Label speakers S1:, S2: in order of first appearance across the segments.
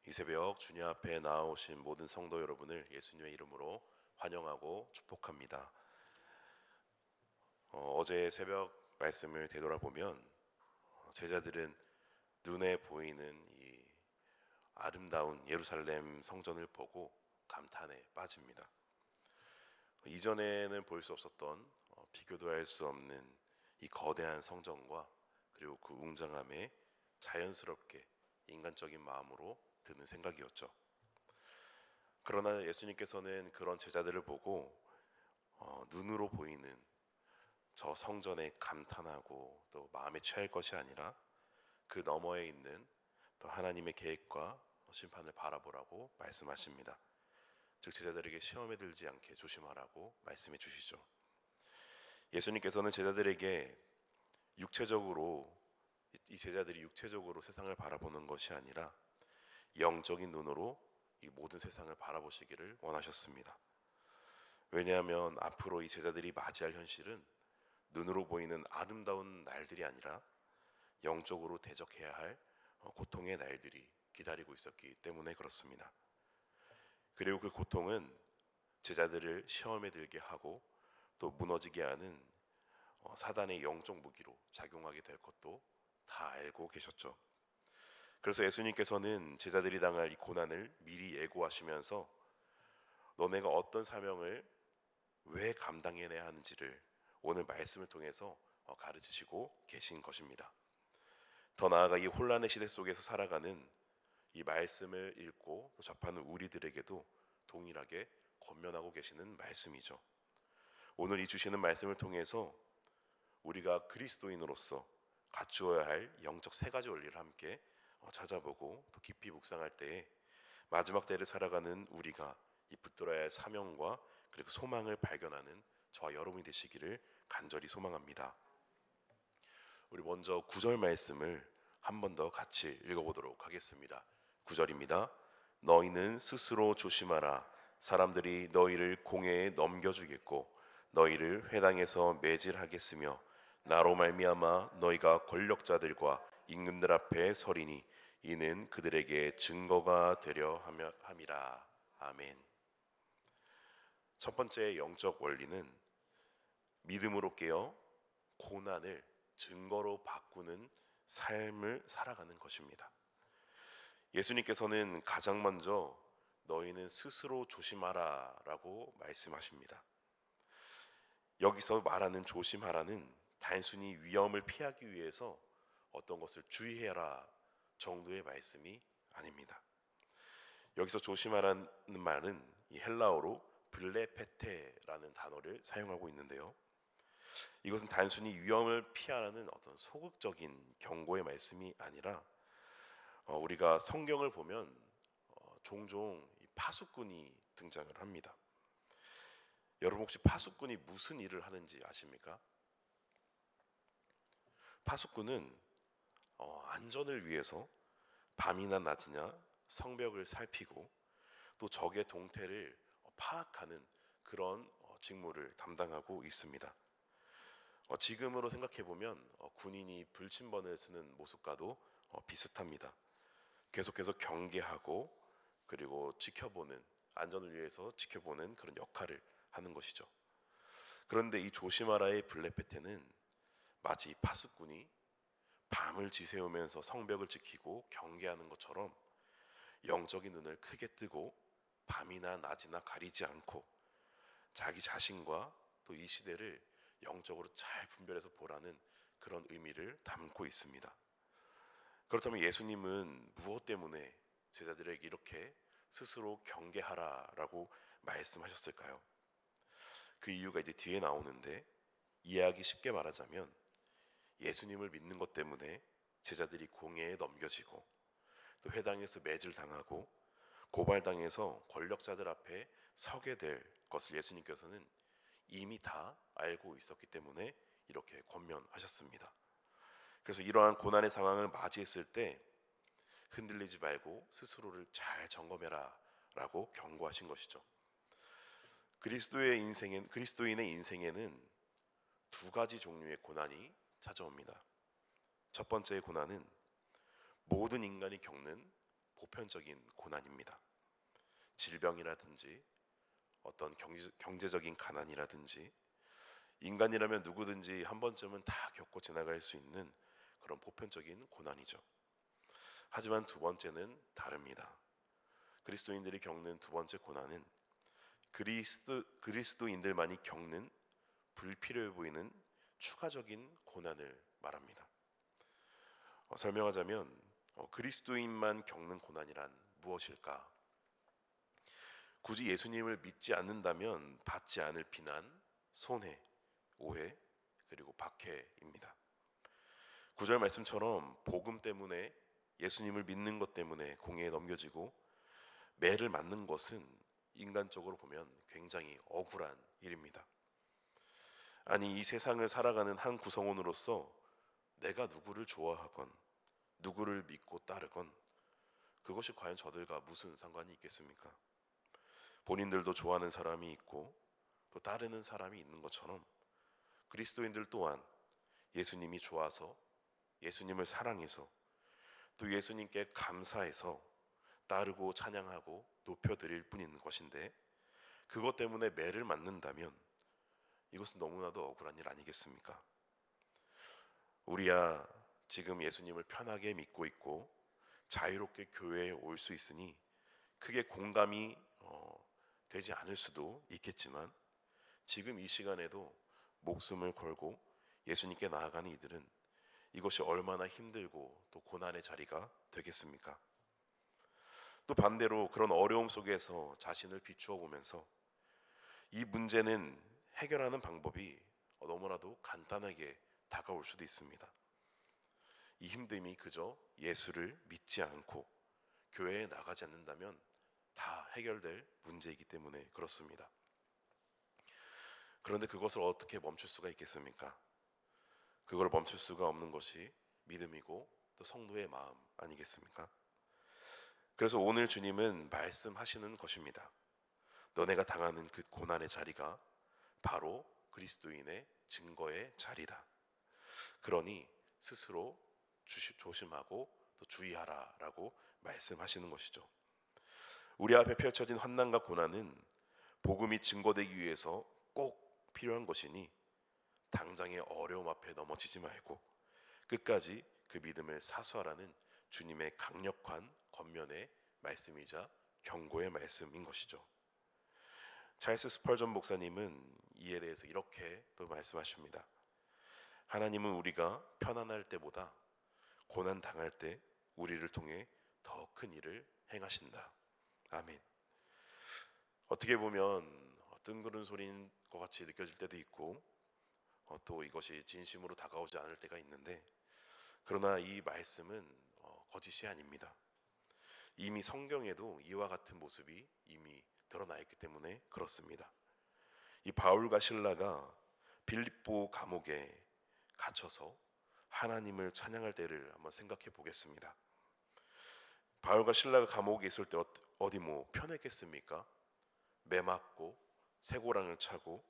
S1: 이 새벽 주님 앞에 나오신 모든 성도 여러분을 예수님의 이름으로 환영하고 축복합니다. 어제 새벽 말씀을 되돌아보면 제자들은 눈에 보이는 이 아름다운 예루살렘 성전을 보고 감탄에 빠집니다. 이전에는 볼 수 없었던 비교도 할 수 없는 이 거대한 성전과 그리고 그 웅장함에 자연스럽게 인간적인 마음으로 드는 생각이었죠. 그러나 예수님께서는 그런 제자들을 보고 눈으로 보이는 저 성전에 감탄하고 또 마음에 취할 것이 아니라 그 너머에 있는 또 하나님의 계획과 심판을 바라보라고 말씀하십니다. 즉 제자들에게 시험에 들지 않게 조심하라고 말씀해 주시죠. 예수님께서는 제자들에게 육체적으로 이 제자들이 육체적으로 세상을 바라보는 것이 아니라 영적인 눈으로 이 모든 세상을 바라보시기를 원하셨습니다. 왜냐하면 앞으로 이 제자들이 맞이할 현실은 눈으로 보이는 아름다운 날들이 아니라 영적으로 대적해야 할 고통의 날들이 기다리고 있었기 때문에 그렇습니다. 그리고 그 고통은 제자들을 시험에 들게 하고 또 무너지게 하는 사단의 영적 무기로 작용하게 될 것도 다 알고 계셨죠. 그래서 예수님께서는 제자들이 당할 이 고난을 미리 예고하시면서 너네가 어떤 사명을 왜 감당해내야 하는지를 오늘 말씀을 통해서 가르치시고 계신 것입니다. 더 나아가 이 혼란의 시대 속에서 살아가는 이 말씀을 읽고 또 접하는 우리들에게도 동일하게 권면하고 계시는 말씀이죠. 오늘 이 주시는 말씀을 통해서 우리가 그리스도인으로서 갖추어야 할 영적 세 가지 원리를 함께 찾아보고 또 깊이 묵상할 때에 마지막 때를 살아가는 우리가 이 붙들어야 할 사명과 그리고 소망을 발견하는 저와 여러분이 되시기를 간절히 소망합니다. 우리 먼저 9절 말씀을 한 번 더 같이 읽어보도록 하겠습니다. 9절입니다. 너희는 스스로 조심하라. 사람들이 너희를 공회에 넘겨주겠고 너희를 회당에서 매질하겠으며 나로 말미암아 너희가 권력자들과 임금들 앞에 서리니 이는 그들에게 증거가 되려 함이라. 아멘. 첫 번째 영적 원리는 믿음으로 깨어 고난을 증거로 바꾸는 삶을 살아가는 것입니다. 예수님께서는 가장 먼저 너희는 스스로 조심하라 라고 말씀하십니다. 여기서 말하는 조심하라는 단순히 위험을 피하기 위해서 어떤 것을 주의해라 정도의 말씀이 아닙니다. 여기서 조심하라는 말은 이 헬라어로 블레페테라는 단어를 사용하고 있는데요. 이것은 단순히 위험을 피하라는 어떤 소극적인 경고의 말씀이 아니라 우리가 성경을 보면 종종 파수꾼이 등장을 합니다. 여러분 혹시 파수꾼이 무슨 일을 하는지 아십니까? 파수꾼은 안전을 위해서 밤이나 낮이나 성벽을 살피고 또 적의 동태를 파악하는 그런 직무를 담당하고 있습니다. 지금으로 생각해보면 군인이 불침번을 쓰는 모습과도 비슷합니다. 계속해서 경계하고 그리고 지켜보는, 안전을 위해서 지켜보는 그런 역할을 하는 것이죠. 그런데 이 조심하라의 블레페테는 마치 파수꾼이 밤을 지새우면서 성벽을 지키고 경계하는 것처럼 영적인 눈을 크게 뜨고 밤이나 낮이나 가리지 않고 자기 자신과 또 이 시대를 영적으로 잘 분별해서 보라는 그런 의미를 담고 있습니다. 그렇다면 예수님은 무엇 때문에 제자들에게 이렇게 스스로 경계하라라고 말씀하셨을까요? 그 이유가 이제 뒤에 나오는데 이해하기 쉽게 말하자면 예수님을 믿는 것 때문에 제자들이 공회에 넘겨지고 또 회당에서 매질당하고 고발당해서 권력자들 앞에 서게 될 것을 예수님께서는 이미 다 알고 있었기 때문에 이렇게 권면하셨습니다. 그래서 이러한 고난의 상황을 맞이했을 때 흔들리지 말고 스스로를 잘 점검해라 라고 경고하신 것이죠. 그리스도인의 인생에는 두 가지 종류의 고난이 찾아옵니다. 첫 번째의 고난은 모든 인간이 겪는 보편적인 고난입니다. 질병이라든지 어떤 경제적인 가난이라든지, 인간이라면 누구든지 한 번쯤은 다 겪고 지나갈 수 있는 그런 보편적인 고난이죠. 하지만 두 번째는 다릅니다. 그리스도인들이 겪는 두 번째 고난은 그리스도인들만이 겪는 불필요해 보이는 추가적인 고난을 말합니다. 설명하자면 그리스도인만 겪는 고난이란 무엇일까? 굳이 예수님을 믿지 않는다면 받지 않을 비난, 손해, 오해, 그리고 박해입니다. 9절 말씀처럼 복음 때문에, 예수님을 믿는 것 때문에 공회에 넘겨지고 매를 맞는 것은 인간적으로 보면 굉장히 억울한 일입니다. 아니, 이 세상을 살아가는 한 구성원으로서 내가 누구를 좋아하건 누구를 믿고 따르건 그것이 과연 저들과 무슨 상관이 있겠습니까? 본인들도 좋아하는 사람이 있고 또 따르는 사람이 있는 것처럼 그리스도인들 또한 예수님이 좋아서, 예수님을 사랑해서, 또 예수님께 감사해서 따르고 찬양하고 높여드릴 뿐인 것인데, 그것 때문에 매를 맞는다면 이것은 너무나도 억울한 일 아니겠습니까? 우리야 지금 예수님을 편하게 믿고 있고 자유롭게 교회에 올 수 있으니 크게 공감이 되지 않을 수도 있겠지만, 지금 이 시간에도 목숨을 걸고 예수님께 나아가는 이들은 이것이 얼마나 힘들고 또 고난의 자리가 되겠습니까? 또 반대로 그런 어려움 속에서 자신을 비추어 보면서 이 문제는 해결하는 방법이 너무나도 간단하게 다가올 수도 있습니다. 이 힘듦이 그저 예수를 믿지 않고 교회에 나가지 않는다면 다 해결될 문제이기 때문에 그렇습니다. 그런데 그것을 어떻게 멈출 수가 있겠습니까? 그걸 멈출 수가 없는 것이 믿음이고 또 성도의 마음 아니겠습니까? 그래서 오늘 주님은 말씀하시는 것입니다. 너네가 당하는 그 고난의 자리가 바로 그리스도인의 증거의 자리다. 그러니 스스로 조심하고 또 주의하라라고 말씀하시는 것이죠. 우리 앞에 펼쳐진 환난과 고난은 복음이 증거되기 위해서 꼭 필요한 것이니 당장의 어려움 앞에 넘어지지 말고 끝까지 그 믿음을 사수하라는 주님의 강력한 권면의 말씀이자 경고의 말씀인 것이죠. 찰스 스펄전 목사님은 이에 대해서 이렇게 또 말씀하십니다. 하나님은 우리가 편안할 때보다 고난 당할 때 우리를 통해 더 큰 일을 행하신다. 아멘. 어떻게 보면 뜬구름 소리인 것 같이 느껴질 때도 있고 또 이것이 진심으로 다가오지 않을 때가 있는데, 그러나 이 말씀은 거짓이 아닙니다. 이미 성경에도 이와 같은 모습이 이미 드러나 있기 때문에 그렇습니다. 이 바울과 실라가 빌립보 감옥에 갇혀서 하나님을 찬양할 때를 한번 생각해 보겠습니다. 바울과 실라가 감옥에 있을 때 어디 편했겠습니까? 매 맞고 쇠고랑을 차고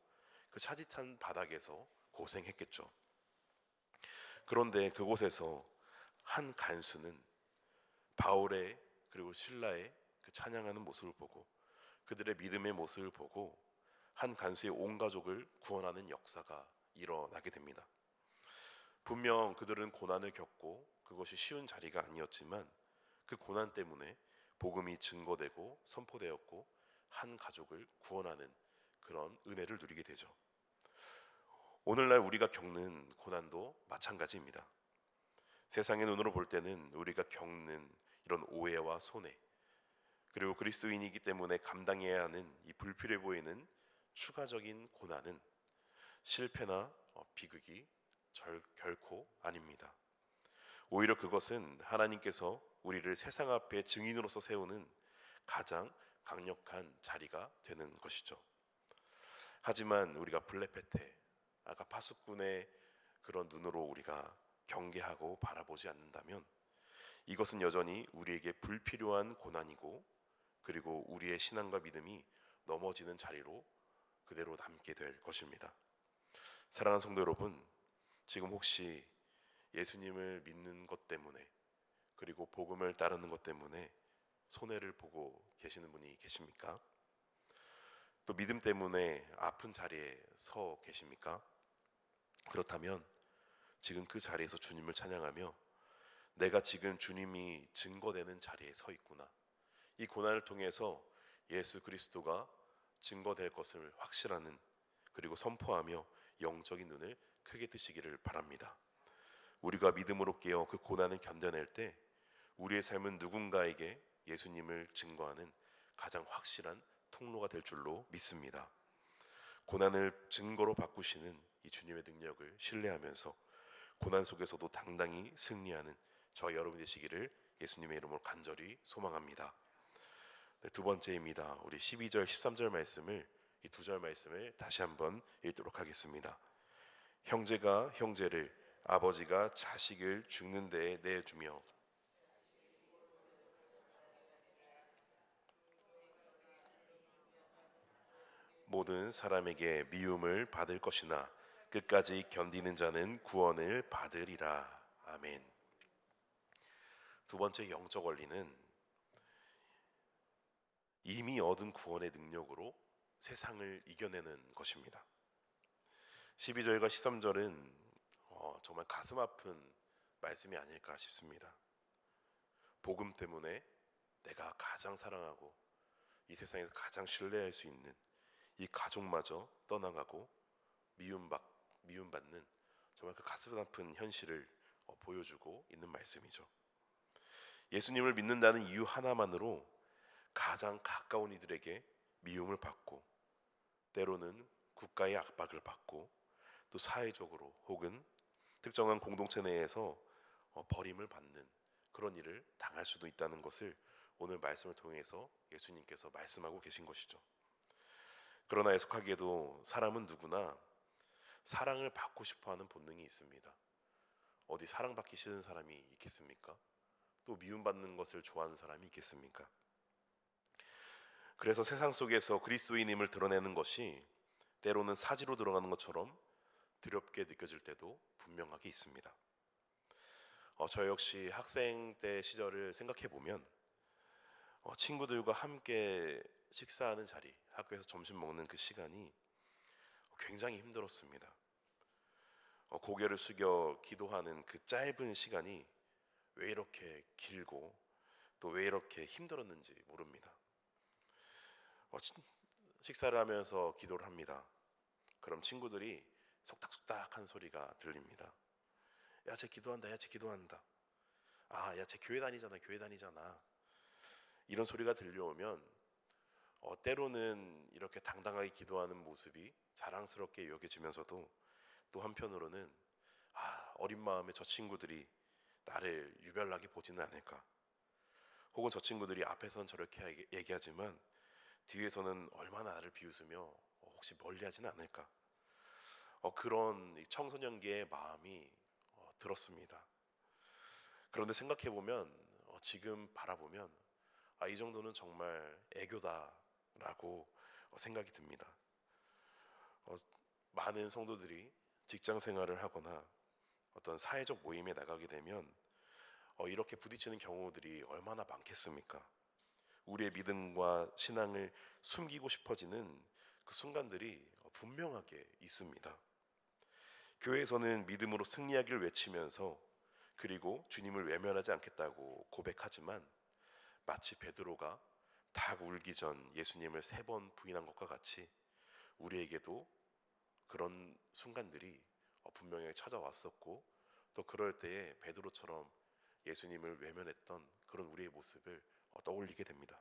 S1: 그 차디찬 바닥에서 고생했겠죠. 그런데 그곳에서 한 간수는 바울의 그리고 실라의 그 찬양하는 모습을 보고, 그들의 믿음의 모습을 보고 한 간수의 온 가족을 구원하는 역사가 일어나게 됩니다. 분명 그들은 고난을 겪고 그것이 쉬운 자리가 아니었지만 그 고난 때문에 복음이 증거되고 선포되었고 한 가족을 구원하는 그런 은혜를 누리게 되죠. 오늘날 우리가 겪는 고난도 마찬가지입니다. 세상의 눈으로 볼 때는 우리가 겪는 이런 오해와 손해, 그리고 그리스도인이기 때문에 감당해야 하는 이 불필요해 보이는 추가적인 고난은 실패나 비극이 결코 아닙니다. 오히려 그것은 하나님께서 우리를 세상 앞에 증인으로서 세우는 가장 강력한 자리가 되는 것이죠. 하지만 우리가 블레페테, 아까 파수꾼의 그런 눈으로 우리가 경계하고 바라보지 않는다면 이것은 여전히 우리에게 불필요한 고난이고, 그리고 우리의 신앙과 믿음이 넘어지는 자리로 그대로 남게 될 것입니다. 사랑하는 성도 여러분, 지금 혹시 예수님을 믿는 것 때문에, 그리고 복음을 따르는 것 때문에 손해를 보고 계시는 분이 계십니까? 또 믿음 때문에 아픈 자리에 서 계십니까? 그렇다면 지금 그 자리에서 주님을 찬양하며 내가 지금 주님이 증거되는 자리에 서 있구나, 이 고난을 통해서 예수 그리스도가 증거될 것을 확실하는, 그리고 선포하며 영적인 눈을 크게 뜨시기를 바랍니다. 우리가 믿음으로 깨어 그 고난을 견뎌낼 때 우리의 삶은 누군가에게 예수님을 증거하는 가장 확실한 통로가 될 줄로 믿습니다. 고난을 증거로 바꾸시는 이 주님의 능력을 신뢰하면서 고난 속에서도 당당히 승리하는 저희 여러분 되시기를 예수님의 이름으로 간절히 소망합니다. 네, 두 번째입니다. 우리 12절 13절 말씀을, 이 두 절 말씀을 다시 한번 읽도록 하겠습니다. 형제가 형제를, 아버지가 자식을 죽는 데에 내주며 모든 사람에게 미움을 받을 것이나 끝까지 견디는 자는 구원을 받으리라. 아멘. 두 번째 영적 원리는 이미 얻은 구원의 능력으로 세상을 이겨내는 것입니다. 12절과 13절은 정말 가슴 아픈 말씀이 아닐까 싶습니다. 복음 때문에 내가 가장 사랑하고 이 세상에서 가장 신뢰할 수 있는 이 가족마저 떠나가고 미움받는 정말 그 가슴 아픈 현실을 보여주고 있는 말씀이죠. 예수님을 믿는다는 이유 하나만으로 가장 가까운 이들에게 미움을 받고, 때로는 국가의 압박을 받고, 또 사회적으로 혹은 특정한 공동체 내에서 버림을 받는 그런 일을 당할 수도 있다는 것을 오늘 말씀을 통해서 예수님께서 말씀하고 계신 것이죠. 그러나 애석하게도 사람은 누구나 사랑을 받고 싶어하는 본능이 있습니다. 어디 사랑받기 싫은 사람이 있겠습니까? 또 미움받는 것을 좋아하는 사람이 있겠습니까? 그래서 세상 속에서 그리스도인임을 드러내는 것이 때로는 사지로 들어가는 것처럼 두렵게 느껴질 때도 분명하게 있습니다. 저 역시 학생 때 시절을 생각해 보면 친구들과 함께 식사하는 자리, 학교에서 점심 먹는 그 시간이 굉장히 힘들었습니다. 고개를 숙여 기도하는 그 짧은 시간이 왜 이렇게 길고 또 왜 이렇게 힘들었는지 모릅니다. 식사를 하면서 기도를 합니다. 그럼 친구들이 속닥속닥한 소리가 들립니다. 야, 쟤 기도한다. 야, 쟤 기도한다. 아, 야, 쟤 교회 다니잖아. 교회 다니잖아. 이런 소리가 들려오면 때로는 이렇게 당당하게 기도하는 모습이 자랑스럽게 여겨지면서도 또 한편으로는 어린 마음에 저 친구들이 나를 유별나게 보지는 않을까, 혹은 저 친구들이 앞에서는 저렇게 얘기하지만 뒤에서는 얼마나 나를 비웃으며 혹시 멀리하지는 않을까, 그런 청소년기의 마음이 들었습니다. 그런데 생각해보면 지금 바라보면 이 정도는 정말 애교다라고 생각이 듭니다. 많은 성도들이 직장 생활을 하거나 어떤 사회적 모임에 나가게 되면 이렇게 부딪히는 경우들이 얼마나 많겠습니까? 우리의 믿음과 신앙을 숨기고 싶어지는 그 순간들이 분명하게 있습니다. 교회에서는 믿음으로 승리하기를 외치면서 그리고 주님을 외면하지 않겠다고 고백하지만 마치 베드로가 닭 울기 전 예수님을 3번 부인한 것과 같이 우리에게도 그런 순간들이 분명히 찾아왔었고, 또 그럴 때에 베드로처럼 예수님을 외면했던 그런 우리의 모습을 떠올리게 됩니다.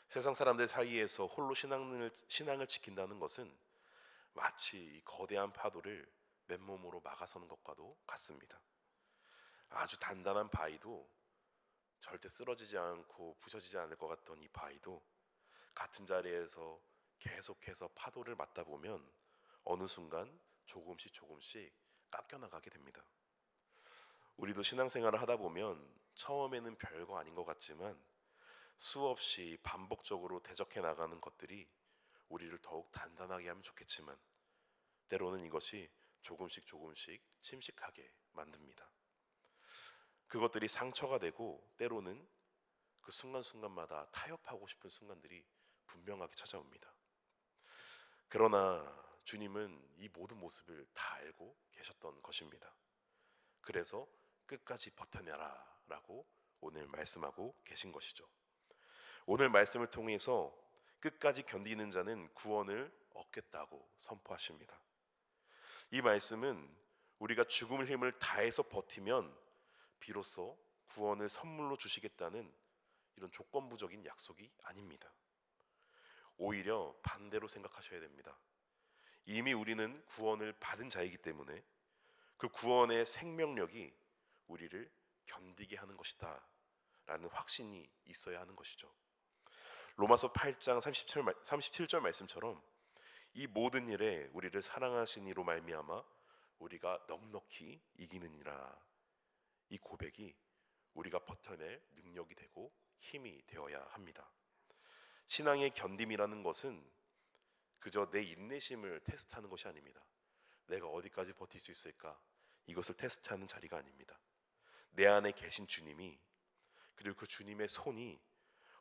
S1: 세상 사람들 사이에서 홀로 신앙을 지킨다는 것은 마치 이 거대한 파도를 맨몸으로 막아서는 것과도 같습니다. 아주 단단한 바위도 절대 쓰러지지 않고 부서지지 않을 것 같던 이 바위도 같은 자리에서 계속해서 파도를 맞다 보면 어느 순간 조금씩 깎여나가게 됩니다. 우리도 신앙생활을 하다 보면 처음에는 별거 아닌 것 같지만 수없이 반복적으로 대적해 나가는 것들이 우리를 더욱 단단하게 하면 좋겠지만 때로는 이것이 조금씩 침식하게 만듭니다. 그것들이 상처가 되고 때로는 그 순간순간마다 타협하고 싶은 순간들이 분명하게 찾아옵니다. 그러나 주님은 이 모든 모습을 다 알고 계셨던 것입니다. 그래서 끝까지 버텨내라 라고 오늘 말씀하고 계신 것이죠. 오늘 말씀을 통해서 끝까지 견디는 자는 구원을 얻겠다고 선포하십니다. 이 말씀은 우리가 죽음의 힘을 다해서 버티면 비로소 구원을 선물로 주시겠다는 이런 조건부적인 약속이 아닙니다. 오히려 반대로 생각하셔야 됩니다. 이미 우리는 구원을 받은 자이기 때문에 그 구원의 생명력이 우리를 견디게 하는 것이다 라는 확신이 있어야 하는 것이죠. 로마서 8장 37절 말씀처럼 이 모든 일에 우리를 사랑하신 이로 말미암아 우리가 넉넉히 이기느니라, 이 고백이 우리가 버텨낼 능력이 되고 힘이 되어야 합니다. 신앙의 견딤이라는 것은 그저 내 인내심을 테스트하는 것이 아닙니다. 내가 어디까지 버틸 수 있을까, 이것을 테스트하는 자리가 아닙니다. 내 안에 계신 주님이, 그리고 그 주님의 손이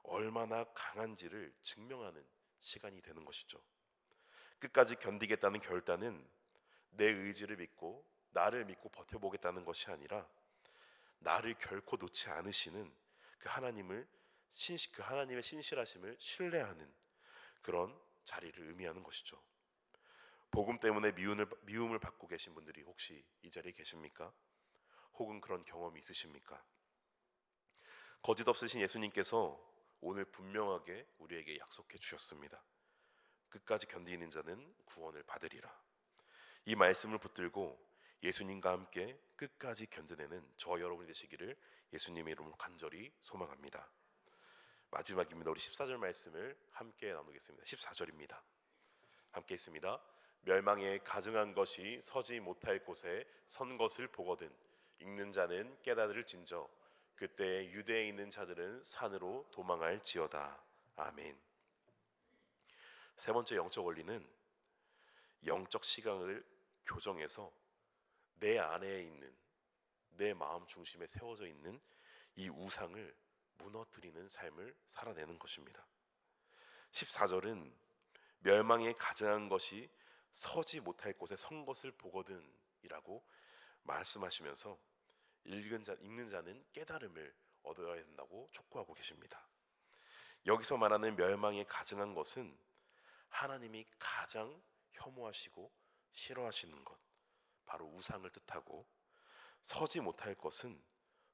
S1: 얼마나 강한지를 증명하는 시간이 되는 것이죠. 끝까지 견디겠다는 결단은 내 의지를 믿고 나를 믿고 버텨보겠다는 것이 아니라 나를 결코 놓지 않으시는 그 하나님의 신실하심을 신뢰하는 그런 자리를 의미하는 것이죠. 복음 때문에 미움을 받고 계신 분들이 혹시 이 자리에 계십니까? 혹은 그런 경험이 있으십니까? 거짓 없으신 예수님께서 오늘 분명하게 우리에게 약속해 주셨습니다. 끝까지 견디는 자는 구원을 받으리라. 이 말씀을 붙들고 예수님과 함께 끝까지 견뎌내는 저 여러분이 되시기를 예수님의 이름으로 간절히 소망합니다. 마지막입니다. 우리 14절 말씀을 함께 나누겠습니다. 14절입니다. 함께 있습니다. 멸망에 가증한 것이 서지 못할 곳에 선 것을 보거든 읽는 자는 깨달을진저 그때 유대에 있는 자들은 산으로 도망할지어다. 아멘. 세 번째 영적 원리는 영적 시각을 교정해서 내 안에 있는, 내 마음 중심에 세워져 있는 이 우상을 무너뜨리는 삶을 살아내는 것입니다. 14절은 멸망에 가증한 것이 서지 못할 곳에 선 것을 보거든 이라고 말씀하시면서 읽는 자는 깨달음을 얻어야 된다고 촉구하고 계십니다. 여기서 말하는 멸망에 가증한 것은 하나님이 가장 혐오하시고 싫어하시는 것, 바로 우상을 뜻하고, 서지 못할 것은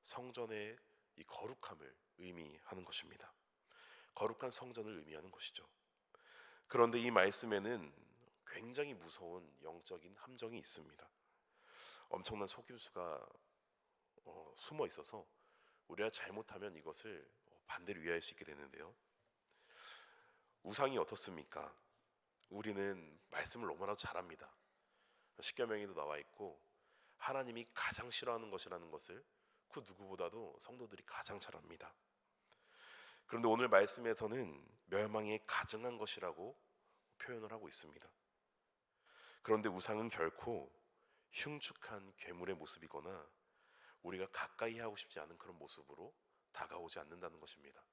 S1: 성전의 이 거룩함을 의미하는 것입니다. 거룩한 성전을 의미하는 것이죠. 그런데 이 말씀에는 굉장히 무서운 영적인 함정이 있습니다. 엄청난 속임수가 숨어 있어서 우리가 잘못하면 이것을 반대로 이해할 수 있게 되는데요. 우상이 어떻습니까? 우리는 말씀을 너무나도 잘합니다. 십계명에도 나와 있고 하나님이 가장 싫어하는 것이라는 것을 그 누구보다도 성도들이 가장 잘 압니다. 그런데 오늘 말씀에서는 멸망에 가증한 것이라고 표현을 하고 있습니다. 그런데 우상은 결코 흉측한 괴물의 모습이거나 우리가 가까이 하고 싶지 않은 그런 모습으로 다가오지 않는다는 것입니다.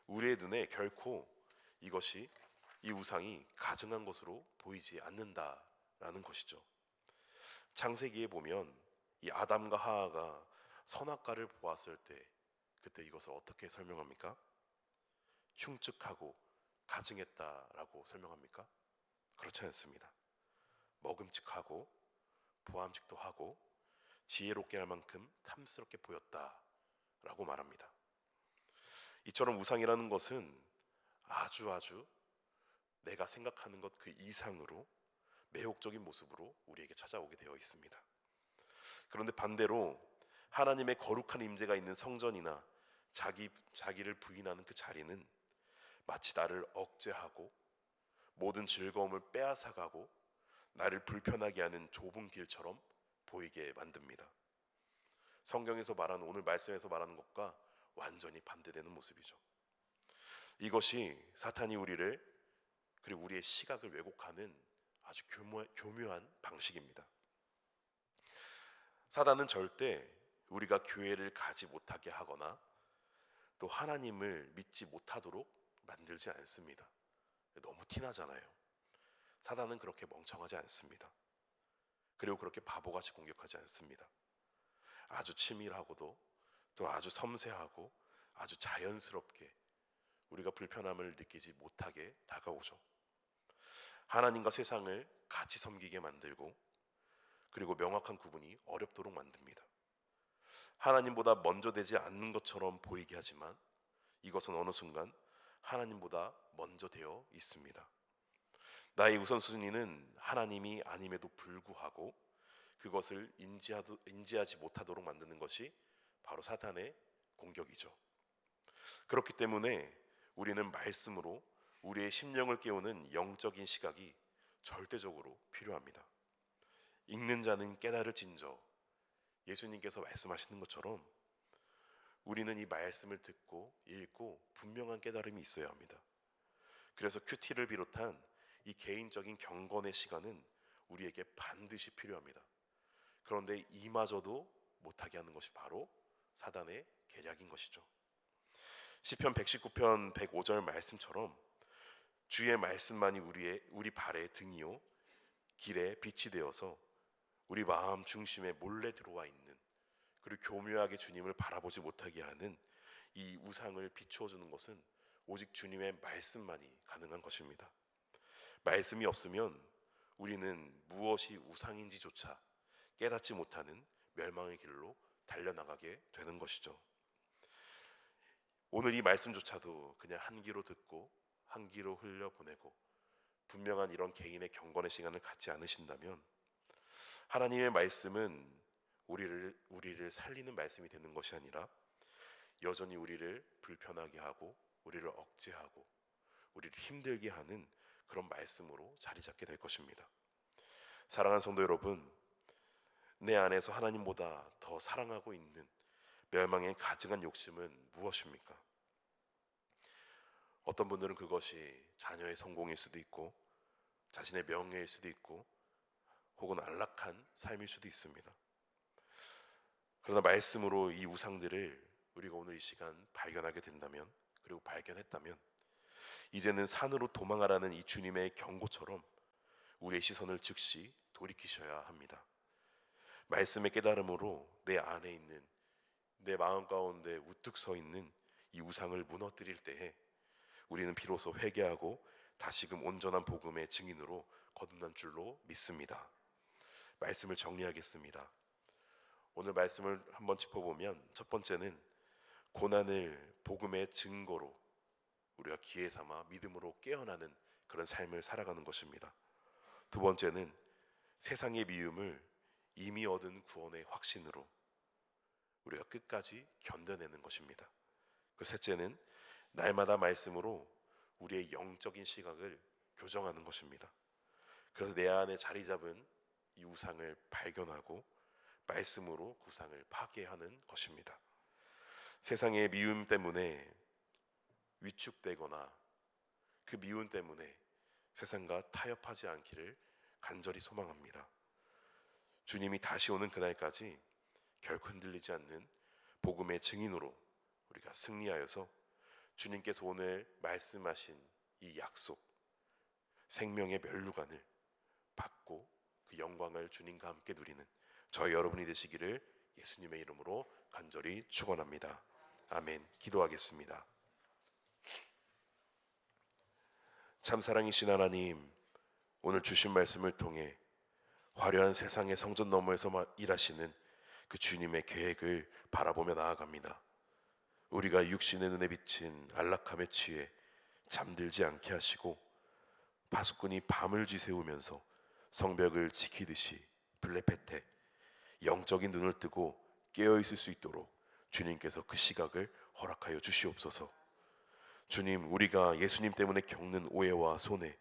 S1: 우리의 눈에 결코 이 우상이 가증한 것으로 보이지 않는다라는 것이죠. 창세기에 보면 이 아담과 하와가 선악과를 보았을 때 그때 이것을 어떻게 설명합니까? 흉측하고 가증했다라고 설명합니까? 그렇지 않습니다. 먹음직하고 보암직도 하고 지혜롭게 할 만큼 탐스럽게 보였다라고 말합니다. 이처럼 우상이라는 것은 아주 내가 생각하는 것 그 이상으로 매혹적인 모습으로 우리에게 찾아오게 되어 있습니다. 그런데 반대로 하나님의 거룩한 임재가 있는 성전이나 자기를 부인하는 그 자리는 마치 나를 억제하고 모든 즐거움을 빼앗아가고 나를 불편하게 하는 좁은 길처럼 보이게 만듭니다. 성경에서 말하는, 오늘 말씀에서 말하는 것과 완전히 반대되는 모습이죠. 이것이 사탄이 우리를, 그리고 우리의 시각을 왜곡하는 아주 교묘한 방식입니다. 사단은 절대 우리가 교회를 가지 못하게 하거나 또 하나님을 믿지 못하도록 만들지 않습니다. 너무 티나잖아요. 사단은 그렇게 멍청하지 않습니다. 그리고 그렇게 바보같이 공격하지 않습니다. 아주 치밀하고도 또 아주 섬세하고 아주 자연스럽게 우리가 불편함을 느끼지 못하게 다가오죠. 하나님과 세상을 같이 섬기게 만들고, 그리고 명확한 구분이 어렵도록 만듭니다. 하나님보다 먼저 되지 않는 것처럼 보이게 하지만 이것은 어느 순간 하나님보다 먼저 되어 있습니다. 나의 우선순위는 하나님이 아님에도 불구하고 그것을 인지하지 못하도록 만드는 것이 바로 사탄의 공격이죠. 그렇기 때문에 우리는 말씀으로 우리의 심령을 깨우는 영적인 시각이 절대적으로 필요합니다. 읽는 자는 깨달을진저, 예수님께서 말씀하시는 것처럼 우리는 이 말씀을 듣고 읽고 분명한 깨달음이 있어야 합니다. 그래서 큐티를 비롯한 이 개인적인 경건의 시간은 우리에게 반드시 필요합니다. 그런데 이마저도 못하게 하는 것이 바로 사단의 계략인 것이죠. 시편 119편 105절 말씀처럼 주의 말씀만이 우리 발의 등이요 길에 빛이 되어서 우리 마음 중심에 몰래 들어와 있는, 그리고 교묘하게 주님을 바라보지 못하게 하는 이 우상을 비추어 주는 것은 오직 주님의 말씀만이 가능한 것입니다. 말씀이 없으면 우리는 무엇이 우상인지조차 깨닫지 못하는 멸망의 길로 달려나가게 되는 것이죠. 오늘 이 말씀조차도 그냥 한 귀로 듣고 한 귀로 흘려보내고 분명한 이런 개인의 경건의 시간을 갖지 않으신다면 하나님의 말씀은 우리를 살리는 말씀이 되는 것이 아니라 여전히 우리를 불편하게 하고 우리를 억제하고 우리를 힘들게 하는 그런 말씀으로 자리 잡게 될 것입니다. 사랑하는 성도 여러분, 내 안에서 하나님보다 더 사랑하고 있는 멸망에 가증한 욕심은 무엇입니까? 어떤 분들은 그것이 자녀의 성공일 수도 있고 자신의 명예일 수도 있고 혹은 안락한 삶일 수도 있습니다. 그러나 말씀으로 이 우상들을 우리가 오늘 이 시간 발견하게 된다면, 그리고 발견했다면 이제는 산으로 도망하라는 이 주님의 경고처럼 우리의 시선을 즉시 돌이키셔야 합니다. 말씀의 깨달음으로 내 안에 있는, 내 마음 가운데 우뚝 서 있는 이 우상을 무너뜨릴 때에 우리는 비로소 회개하고 다시금 온전한 복음의 증인으로 거듭난 줄로 믿습니다. 말씀을 정리하겠습니다. 오늘 말씀을 한번 짚어보면 첫 번째는 고난을 복음의 증거로 우리가 기회 삼아 믿음으로 깨어나는 그런 삶을 살아가는 것입니다. 두 번째는 세상의 미움을 이미 얻은 구원의 확신으로 우리가 끝까지 견뎌내는 것입니다. 그 셋째는 날마다 말씀으로 우리의 영적인 시각을 교정하는 것입니다. 그래서 내 안에 자리 잡은 이 우상을 발견하고 말씀으로 그 우상을 파괴하는 것입니다. 세상의 미움 때문에 위축되거나 그 미움 때문에 세상과 타협하지 않기를 간절히 소망합니다. 주님이 다시 오는 그날까지 결코 흔들리지 않는 복음의 증인으로 우리가 승리하여서 주님께서 오늘 말씀하신 이 약속, 생명의 면류관을 받고 그 영광을 주님과 함께 누리는 저희 여러분이 되시기를 예수님의 이름으로 간절히 축원합니다. 아멘. 기도하겠습니다. 참 사랑이신 하나님, 오늘 주신 말씀을 통해 화려한 세상의 성전 너머에서 일하시는 그 주님의 계획을 바라보며 나아갑니다. 우리가 육신의 눈에 비친 안락함에 취해 잠들지 않게 하시고 파수꾼이 밤을 쥐세우면서 성벽을 지키듯이 블레페테 영적인 눈을 뜨고 깨어있을 수 있도록 주님께서 그 시각을 허락하여 주시옵소서. 주님, 우리가 예수님 때문에 겪는 오해와 손해,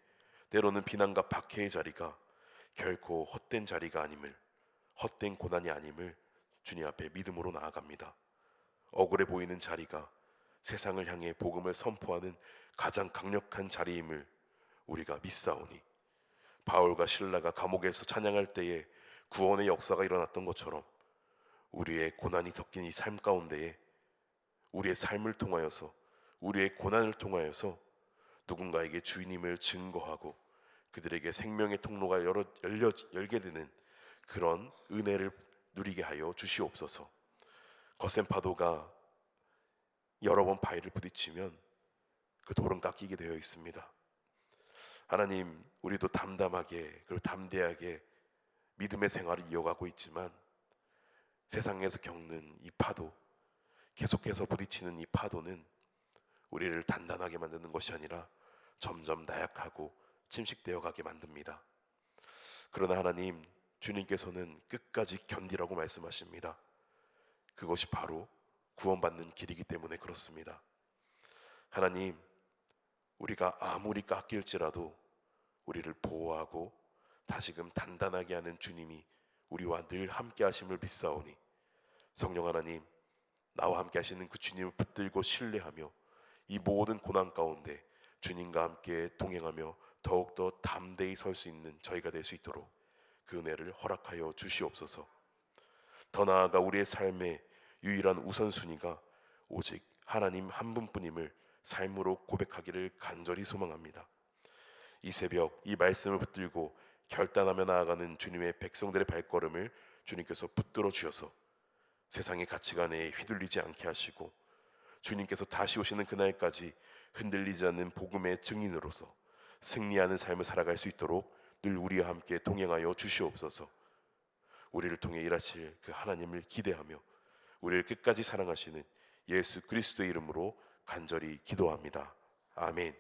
S1: 때로는 비난과 박해의 자리가 결코 헛된 자리가 아님을, 헛된 고난이 아님을 주님 앞에 믿음으로 나아갑니다. 억울해 보이는 자리가 세상을 향해 복음을 선포하는 가장 강력한 자리임을 우리가 믿사오니, 바울과 실라가 감옥에서 찬양할 때에 구원의 역사가 일어났던 것처럼 우리의 고난이 섞인 이 삶 가운데에 우리의 삶을 통하여서, 우리의 고난을 통하여서 누군가에게 주님을 증거하고 그들에게 생명의 통로가 열게 되는 그런 은혜를 누리게 하여 주시옵소서. 거센 파도가 여러 번 바위를 부딪히면 그 돌은 깎이게 되어 있습니다. 하나님, 우리도 담담하게 그리고 담대하게 믿음의 생활을 이어가고 있지만 세상에서 겪는 이 파도, 계속해서 부딪히는 이 파도는 우리를 단단하게 만드는 것이 아니라 점점 나약하고 침식되어 가게 만듭니다. 그러나 하나님, 주님께서는 끝까지 견디라고 말씀하십니다. 그것이 바로 구원받는 길이기 때문에 그렇습니다. 하나님, 우리가 아무리 깎일지라도 우리를 보호하고 다시금 단단하게 하는 주님이 우리와 늘 함께 하심을 믿사오니 성령 하나님, 나와 함께 하시는 그 주님을 붙들고 신뢰하며 이 모든 고난 가운데 주님과 함께 동행하며 더욱더 담대히 설 수 있는 저희가 될 수 있도록 그 은혜를 허락하여 주시옵소서. 더 나아가 우리의 삶의 유일한 우선순위가 오직 하나님 한 분뿐임을 삶으로 고백하기를 간절히 소망합니다. 이 새벽 이 말씀을 붙들고 결단하며 나아가는 주님의 백성들의 발걸음을 주님께서 붙들어 주셔서 세상의 가치관에 휘둘리지 않게 하시고 주님께서 다시 오시는 그날까지 흔들리지 않는 복음의 증인으로서 승리하는 삶을 살아갈 수 있도록 늘 우리와 함께 동행하여 주시옵소서. 우리를 통해 일하실 그 하나님을 기대하며 우리를 끝까지 사랑하시는 예수 그리스도의 이름으로 간절히 기도합니다. 아멘.